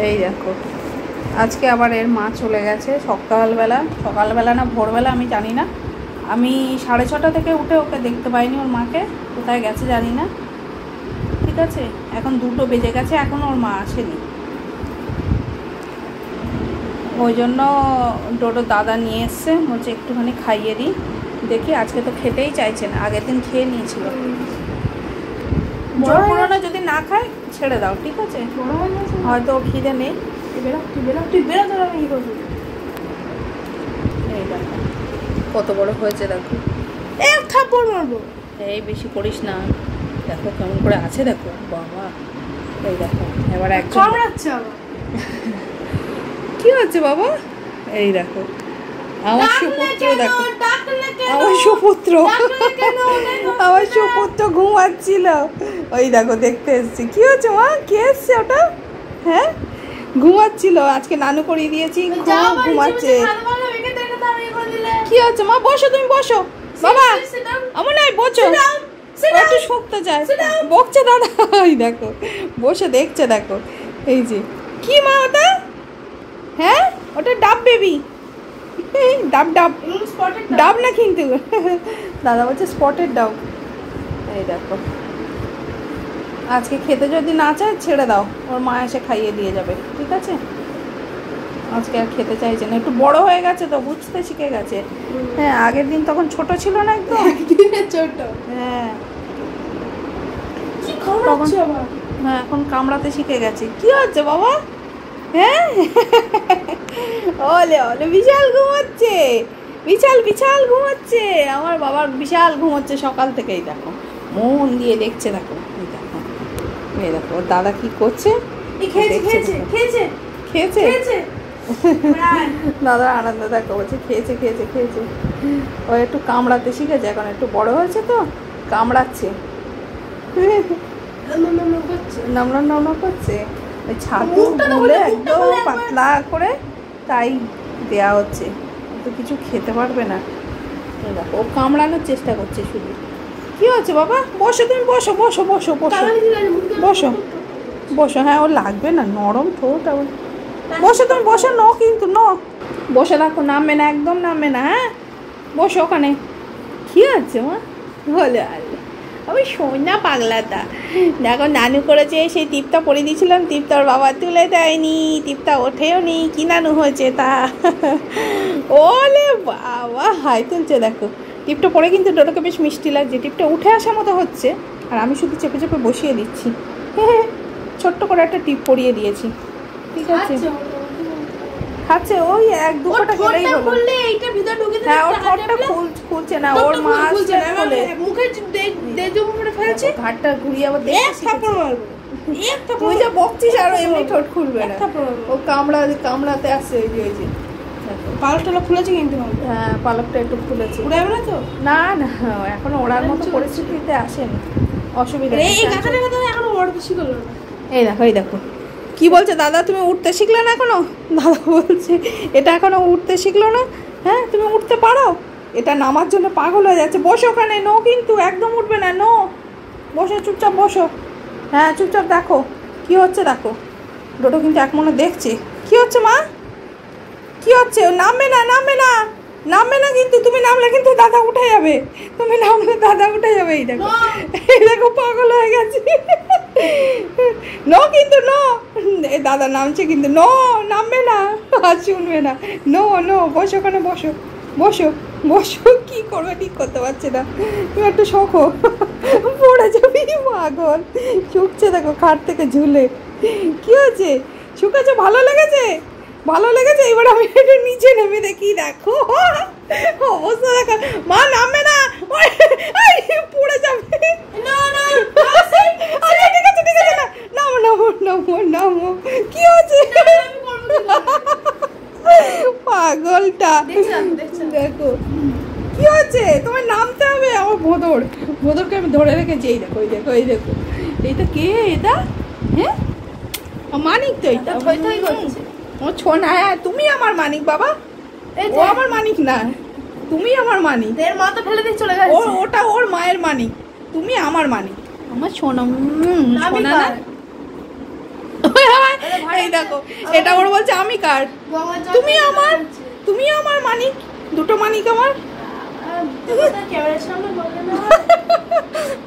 এই দেখো আজকে আবার এর মা চলে গেছে সকালবেলা না ভোরবেলা আমি জানি না, আমি 6:30 থেকে উঠে ওকে দেখতে পাইনি, ওর মাকে কোথায় গেছে জানি না। ঠিক আছে, এখন 2টো বেজে গেছে, এখন ওর মা আসেনি, ওই জন্য ডোডোর দাদা নিয়ে এসছে, বলছে একটুখানি খাইয়ে দিই। দেখি আজকে তো খেতেই চাইছে না, আগের দিন খেয়ে নিয়েছিল। জোর করো না, যদি না খায় ছেড়ে দাও, ঠিক আছে? হয়তো ওর খিদে নেই। তুই বেরো, তোর আমি করবি। এই দেখো কত বড় হয়েছে, দেখো। এক থাপ্পড় মারবো। এই বেশি করিস না, দেখো কেমন করে আছে, দেখো বাবা। এই দেখো এবার একদম কামড়াচ্ছে আবার। কি হচ্ছে বাবা? এই দেখো আমার সুপুত্র, দেখো আমার সুপুত্র ঘুমাচ্ছিল, ওই দেখো দেখতে এসছি। কি হচ্ছে মা? কে এসছে ওটা? হ্যাঁ ঘুমাচ্ছিল, আজকে নানু করিয়ে দিয়েছি, ঘুমাচ্ছে। কি হচ্ছে মা? বসো, তুমি বসো বাবা, আমার নাই বসো, একটু শক্ত চাই, বকছে দাদা। ওই দেখো বসে দেখছে, দেখো এই যে কি মা ওটা? হ্যাঁ ওটা ডাব বেবি, ডাব ডাব ডাব না কিন্তু, দাদা বলছে স্পটেড ডাব। এই দেখো আজকে খেতে যদি না চায় ছেড়ে দাও, ওর মা এসে খাইয়ে দিয়ে যাবে, ঠিক আছে? আজকে আর খেতে চাইছে না, একটু বড় হয়ে গেছে তো, বুঝতে শিখে গেছে। হ্যাঁ আগের দিন তখন ছোট ছিল না একদম, ছোট। হ্যাঁ তখন হ্যাঁ এখন কামড়াতে শিখে গেছে। কি হচ্ছে বাবা? হ্যাঁ ওলে ওলে বিশাল ঘুমাচ্ছে, বিশাল ঘুমাচ্ছে, আমার বাবার বিশাল ঘুমাচ্ছে সকাল থেকেই। দেখো মন দিয়ে দেখছে, দেখো এই দেখো, এই দেখো ওর দাদা কি করছে। খেয়েছে দাদার আনন্দ দেখো, বলছে খেয়েছে। ও একটু কামড়াতে শিখেছে, এখন একটু বড় হয়েছে তো কামড়াচ্ছে, নামনা করছে। ওই ছাতু গুলে একদম পাতলা করে তাই দেয়া হচ্ছে, তো কিছু খেতে পারবে না। দেখো ও কামড়ানোর চেষ্টা করছে শুধু। কি হচ্ছে বাবা? বসো, তুমি বসো বসো বসো বসো বসো বসো। হ্যাঁ ও লাগবে না, নরম ঠোঁট। বসো তুমি বসো, ন কিন্তু ন বসে রাখো, নামবে না, একদম নামবে না। হ্যাঁ বসো ওখানে। কি হচ্ছে মা? বলে আমি সোনা পাগলাটা, দেখো নানু করেছে, সেই টিপটা পরে দিয়েছিলাম, টিপটা ওর বাবা তুলে দেয়নি, টিপটা ওঠেও নি, কি নানু হয়েছে তা। ওলে বাবা হাই তুলছে, দেখো টিপটা পরে কিন্তু ডোডোকে বেশ মিষ্টি লাগছে, টিপটা উঠে আসার মতো হচ্ছে, আর আমি শুধু চেপে চেপে বসিয়ে দিচ্ছি। ছোট্ট করে একটা টিপ পরিয়ে দিয়েছি, ঠিক আছে? খাচ্ছে ওই 1-2 ফোঁটা খেলেই হলো। হ্যাঁ ওর ঠোঁটটা খুলছে না, ওর মা মুখে ফেলছে, ঘাটটা ঘুরিয়ে আবার তুই যা বকছিস, আরো এমনি ঠোঁট খুলবে না, ও কামড়াতে আসছে। ওই যে পালকটা খুলেছে কিন্তু, হ্যাঁ পালকটা একটু খুলেছে। উড়াবে না তো? না এখনো ওড়ার মতো পরিস্থিতিতে আসেনি, অসুবিধা নেই। এখনো উড়তে শিখলো না। এই দেখো কি বলছে দাদা, তুমি উঠতে শিখলে না এখনো? দাদা বলছে এটা এখনো উঠতে শিখলো না। হ্যাঁ তুমি উঠতে পারো? এটা নামার জন্য পাগল হয়ে যাচ্ছে। বসো ওখানে, নো কিন্তু একদম উঠবে না, নো বসো, চুপচাপ বসো। হ্যাঁ চুপচাপ দেখো কি হচ্ছে, দেখো ডোডো কিন্তু এক মনে দেখছে। কি হচ্ছে মা? কি হচ্ছে? নামবে না কিন্তু, তুমি নামলে কিন্তু দাদা উঠে যাবে, তুমি নামলে দাদা উঠে যাবে। এই দেখো পাগল হয়ে গেছে। নো কিন্তু নো, দাদা নামছে কিন্তু, নো নামবে না, আর শুনবে না। নো বসো ওখানে, বসো। কি করবে, ঠিক করতে পারছে না, তুমি একটু শোকো, পড়ে যাবি পাগল। শুকছে দেখো খাট থেকে ঝুলে। কি হচ্ছে? শুকেছে? ভালো লেগেছে? এবার আমি একটু নিচে নেমে দেখি, দেখো অবস্থা দেখো। মা নামবে না, পড়ে যাবে। ঠিক আছে না, নামো। কি হচ্ছে? পাগলটা দেখো কি হচ্ছে, তোমার নামতে হবে। আমার ভোদরকে আমি ধরে রেখেছি। এই দেখো এইটা কে? এটা হ্যাঁ মানিক তো, এইটা ও ছোনা। হ্যাঁ তুমি আমার মানিক বাবা, ও আমার মানিক না, তুমি আমার মানিক। এর মা তো ফেলে দিয়ে চলে গেছে, ওটা ওর মায়ের মানিক, তুমি আমার মানিক, আমার সোনা। সোনা না এই দেখো এটা ওর বলছে আমি কার, তুমি আমার মানিক, দুটো মানিক আমার।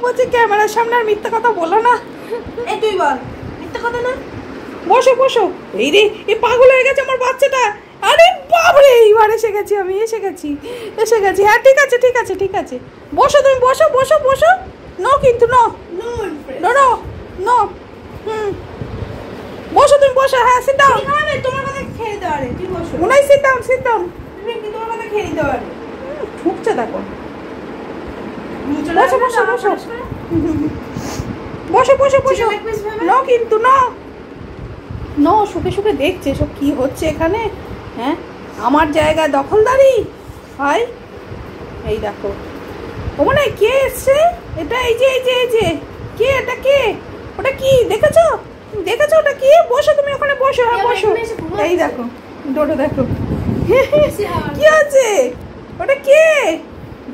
বলছে ক্যামেরার সামনে আর মিথ্যা কথা বলো না। এই তুই বল মিথ্যা কথা না। বসো বসো। এই রে এই পাগল হয়ে গেছে আমার বাচ্চাটা। আরে বাবরে এইবার এসে গেছি আমি, এসে গেছি। হ্যাঁ ঠিক আছে ঠিক আছে ঠিক আছে, বসো তুমি, বসো বসো বসো। নো কিন্তু নো নো নো নো। বসো তুমি, বসো। হ্যাঁ সিট ডাউন। তোমার কথা খেয়ে দিতে পারে, তুই বসো। Unai sit down, sit down. তুমি কি তোমার কথা খেয়ে দিতে পারে? ঠুকছে দেখো। বসো বসো বসো বসো বসো বসো। নো কিন্তু নো নো। শুকে শুকে দেখছে সব কি হচ্ছে এখানে। হ্যাঁ আমার জায়গায় দখলদারি হয়। এই দেখো ও মনে হয় কে এসছে এটা। এই যে এই যে এই যে কে এটা, কে ওটা, কি দেখেছো দেখেছো ওটা কি? বসো তুমি ওখানে বসো। হ্যাঁ বসো। এই দেখো ডোডো দেখো কি আছে ওটা, কে?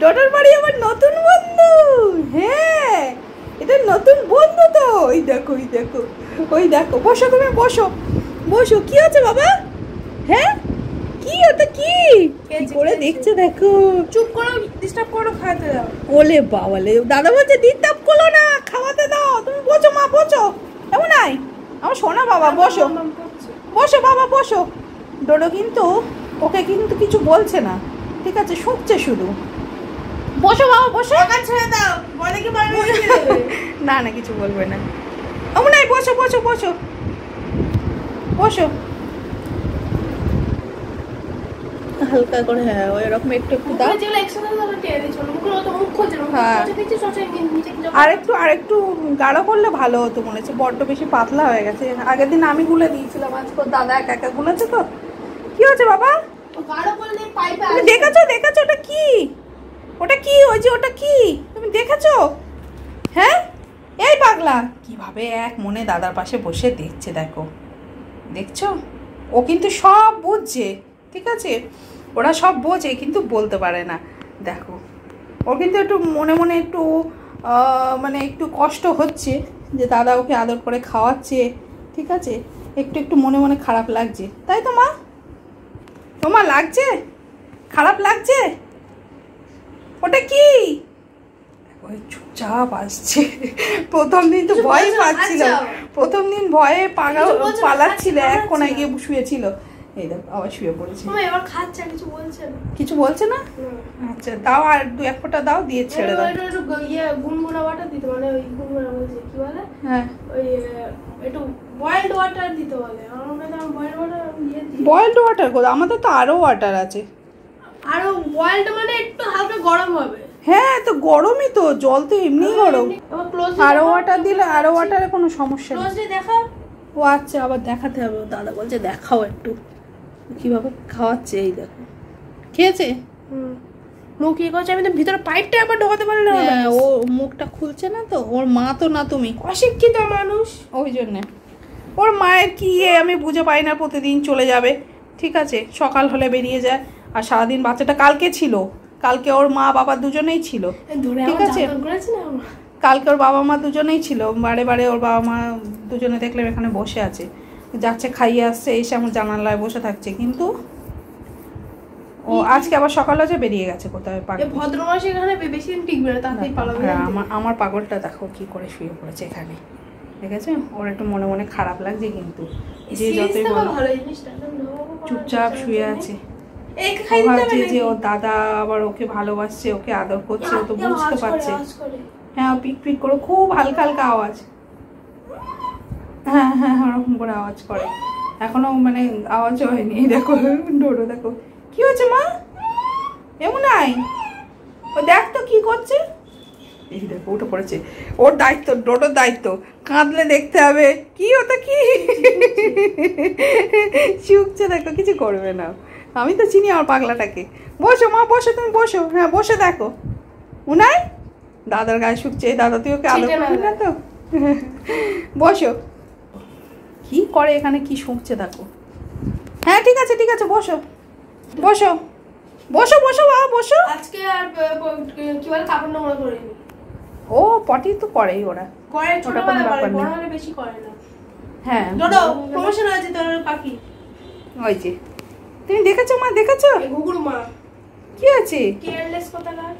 ডোডোর বাড়ি আমার নতুন বন্ধু। হ্যাঁ এটা নতুন বন্ধু তো। ওই দেখো ওই দেখো ওই দেখো। বসো তুমি বসো বসো। কি আছে বাবা? হ্যাঁ কি ওটা, কি করে দেখছে দেখো। চুপ করো, ডিস্টার্ব করো, খাওয়াতে দাও। ওলে বাবালে, দাদা বলছে ডিস্টার্ব করো না, খাওয়াতে দাও। তুমি বসো মা, বসো। এমন নাই আমার সোনা বাবা, বসো বসো বাবা বসো। ডোডো কিন্তু ওকে কিন্তু কিছু বলছে না, ঠিক আছে, শুকছে শুধু। বসো বাবা বসো। ছেড়ে দাও, বলে কি মারবে? না না কিছু বলবে না। এমন নাই, বসো বসো বসো বসো। হালকা করে, হ্যাঁ ওই রকম একটু একটু দাও। যেগুলো একসাথে দাও টেনে দিছো, মুখে তো মুখ খুঁজে না। হ্যাঁ আর একটু গাঢ় করলে ভালো হতো মনে হচ্ছে, বড্ড বেশি পাতলা হয়ে গেছে। আগের দিন আমি গুলে দিয়েছিলাম, আজকে দাদা একা একা গুলেছে তো। কি হচ্ছে বাবা? গাঢ় করলে পাইপে তুমি দেখেছো দেখেছো ওটা কি? ওটা কি? ওই যে ওটা কি তুমি দেখেছো? হ্যাঁ এই পাগলা কিভাবে এক মনে দাদার পাশে বসে দেখছে দেখো, দেখছো? ও কিন্তু সব বুঝছে, ঠিক আছে, ওরা সব বোঝে কিন্তু বলতে পারে না। দেখো ওর কিন্তু একটু মনে মনে একটু মানে একটু কষ্ট হচ্ছে যে দাদা ওকে আদর করে খাওয়াচ্ছে, ঠিক আছে, একটু একটু মনে মনে খারাপ লাগছে, তাই তো মা? তোমার লাগছে খারাপ লাগছে? ওটা কি? ওই চুপচাপ আসছে। প্রথম দিন তো ভয় পাচ্ছিল, প্রথম দিন ভয়ে পালাচ্ছিল, এক কোনায় গিয়ে শুয়েছিল। এই দেখো আবার শুয়ে পড়েছে। এবার খাচ্ছে, কিছু বলছে না। কিছু বলছে না? আচ্ছা দাও, আর দু এক ফোঁটা দাও, দিয়ে ছেড়ে দাও। গুনগুনা ওয়াটার দিতে, মানে ওই গুনগুনা বলছে কি বলে, হ্যাঁ ওই একটু বয়েলড ওয়াটার দিতে বলে। বয়েলড ওয়াটার কোথায়? আমাদের তো আরো ওয়াটার আছে। আরো বয়েলড মানে একটু হালকা গরম হবে। হ্যাঁ তো গরমই তো, জল তো এমনি গরম। আরো ওয়াটার দিলে, আরো ওয়াটারে কোনো সমস্যা নেই। দেখাও। ও আচ্ছা আবার দেখাতে হবে। দাদা বলছে দেখাও একটু কিভাবে খাওয়াচ্ছে। এই দেখো খেয়েছে, মুখ কি করছে, আমি তো ভিতরে পাইপটা একবার ঢোকাতে পারলাম না। ও মুখটা খুলছে না তো, ওর মা তো না তুমি, অশিক্ষিত মানুষ, ওই জন্যে। ওর মায়ের কি আমি বুঝে পাই না, প্রতিদিন চলে যাবে, ঠিক আছে, সকাল হলে বেরিয়ে যায়, আর সারাদিন বাচ্চাটা কালকে ছিল, কালকে ওর মা বাবা দুজনেই ছিল, ঠিক আছে, কালকে ওর বাবা মা দুজনেই ছিল, বারে বারে ওর বাবা মা দুজনে দেখলে এখানে বসে আছে, যাচ্ছে খাইয়ে আসছে, এসে আমার জানালায় বসে থাকছে, কিন্তু ও আজকে আবার সকালে যে বেরিয়ে গেছে কোথায়। ভদ্র মাস এখানে বেশি দিন টিকবে না, তাড়াতাড়ি পালাবে। আমার পাগলটা দেখো কি করে শুয়ে পড়েছে এখানে, ঠিক আছে, ওর একটু মনে মনে খারাপ লাগছে, কিন্তু যে যতই বলো চুপচাপ শুয়ে আছে। ও ভাবছে যে ওর দাদা আবার ওকে ভালোবাসছে, ওকে আদর করছে, ও তো বুঝতে পারছে। হ্যাঁ পিক পিক করে খুব হালকা হালকা আওয়াজ, হ্যাঁ হ্যাঁ ওরকম করে আওয়াজ করে, এখনো মানে আওয়াজ হয়নি। দেখো ডোডো দেখো কি হচ্ছে মা, এমন নাই, ও দেখ তো কি করছে, এই দেখো উঠে পড়েছে। ওর দায়িত্ব, ডোডোর দায়িত্ব, কাঁদলে দেখতে হবে কি ওটা কি চুকছে, দেখো কিছু করবে না, আমি তো চিনি আমার পাগলাটাকে। বসো মা বসো, তুমি বসো, হ্যাঁ বসে দেখো। উনাই দাদার গায়ে শুকছে, দাদা তুই ওকে আদর করবি না তো, বসো। কি করে এখানে, কি শুকছে দেখো। হ্যাঁ ঠিক আছে ঠিক আছে, বসো বসো বসো বসো বাবা বসো। আজকে আর কি বলে কাপড় নোংরা করিনি। ও পটি তো করেই ওরা, করে ছোটবেলায় করে, বড় হলে বেশি করে না। হ্যাঁ ডোডো প্রমোশন হয়েছে তোর পাখি। ওই যে তুমি দেখেছো মা, দেখেছো ঘুঘুর মা কি আছে? কেয়ারলেস কোথাকার।